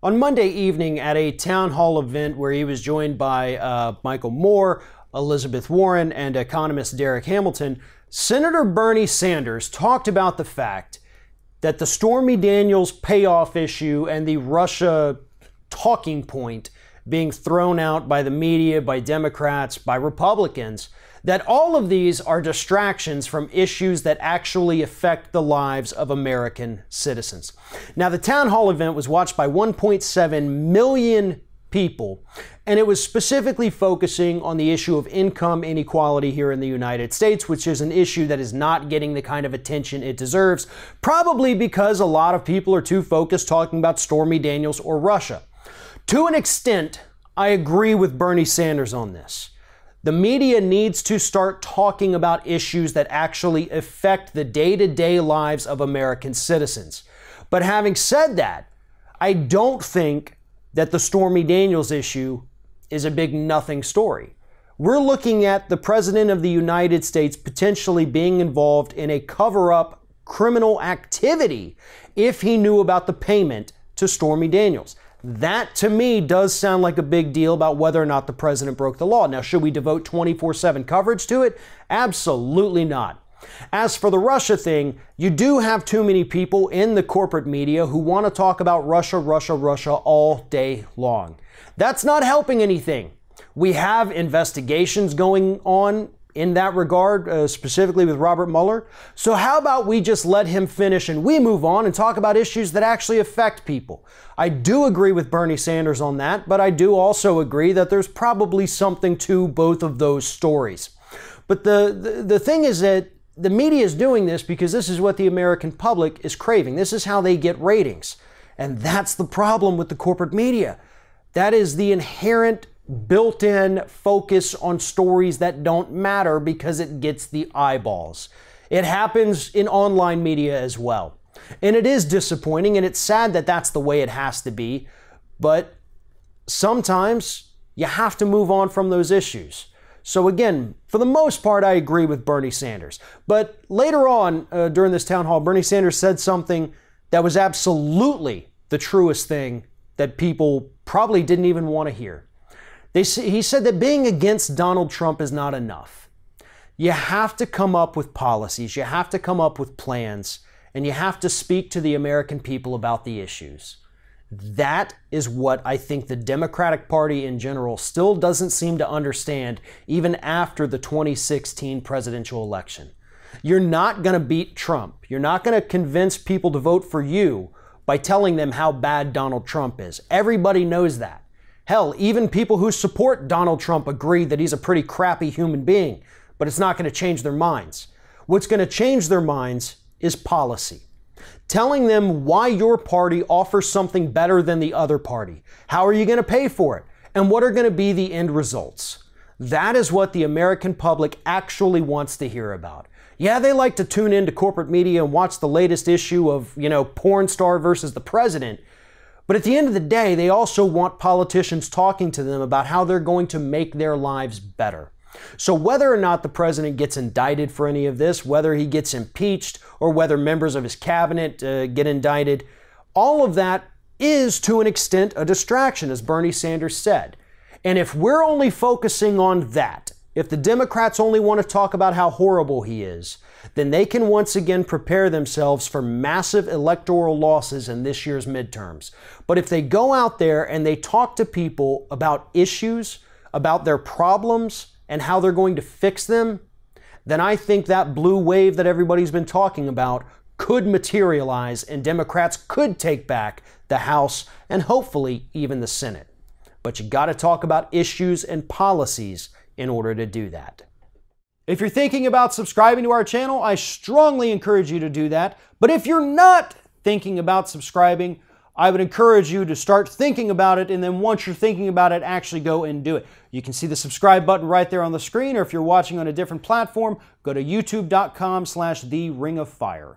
On Monday evening at a town hall event where he was joined by Michael Moore, Elizabeth Warren, and economist Derek Hamilton, Senator Bernie Sanders talked about the fact that the Stormy Daniels payoff issue and the Russia talking point being thrown out by the media, by Democrats, by Republicans, that all of these are distractions from issues that actually affect the lives of American citizens. Now, the town hall event was watched by 1.7 million people, and it was specifically focusing on the issue of income inequality here in the United States, which is an issue that is not getting the kind of attention it deserves, probably because a lot of people are too focused talking about Stormy Daniels or Russia. To an extent, I agree with Bernie Sanders on this. The media needs to start talking about issues that actually affect the day-to-day lives of American citizens. But having said that, I don't think that the Stormy Daniels issue is a big nothing story. We're looking at the President of the United States potentially being involved in a cover-up criminal activity if he knew about the payment to Stormy Daniels. That, to me, does sound like a big deal about whether or not the president broke the law. Now, should we devote 24/7 coverage to it? Absolutely not. As for the Russia thing, you do have too many people in the corporate media who want to talk about Russia, Russia, Russia all day long. That's not helping anything. We have investigations going on in that regard, specifically with Robert Mueller. So how about we just let him finish and we move on and talk about issues that actually affect people? I do agree with Bernie Sanders on that, but I do also agree that there's probably something to both of those stories. But the thing is that the media is doing this because this is what the American public is craving. This is how they get ratings. And that's the problem with the corporate media. That is the inherent built-in focus on stories that don't matter because it gets the eyeballs. It happens in online media as well. And it is disappointing, and it's sad that that's the way it has to be. But sometimes you have to move on from those issues. So again, for the most part, I agree with Bernie Sanders. But later on during this town hall, Bernie Sanders said something that was absolutely the truest thing that people probably didn't even want to hear. He said that being against Donald Trump is not enough. You have to come up with policies, you have to come up with plans, and you have to speak to the American people about the issues. That is what I think the Democratic Party in general still doesn't seem to understand even after the 2016 presidential election. You're not going to beat Trump. You're not going to convince people to vote for you by telling them how bad Donald Trump is. Everybody knows that. Hell, even people who support Donald Trump agree that he's a pretty crappy human being, but it's not going to change their minds. What's going to change their minds is policy. Telling them why your party offers something better than the other party. How are you going to pay for it? And what are going to be the end results? That is what the American public actually wants to hear about. Yeah, they like to tune into corporate media and watch the latest issue of, porn star versus the president. But at the end of the day, they also want politicians talking to them about how they're going to make their lives better. So whether or not the president gets indicted for any of this, whether he gets impeached, or whether members of his cabinet get indicted, all of that is to an extent a distraction, as Bernie Sanders said. And if we're only focusing on that, if the Democrats only want to talk about how horrible he is, then they can once again prepare themselves for massive electoral losses in this year's midterms. But if they go out there and they talk to people about issues, about their problems, and how they're going to fix them, then I think that blue wave that everybody's been talking about could materialize and Democrats could take back the House and hopefully even the Senate. But you got to talk about issues and policies in order to do that. If you're thinking about subscribing to our channel, I strongly encourage you to do that. But if you're not thinking about subscribing, I would encourage you to start thinking about it, and then once you're thinking about it, actually go and do it. You can see the subscribe button right there on the screen, or if you're watching on a different platform, go to youtube.com/theringofFire.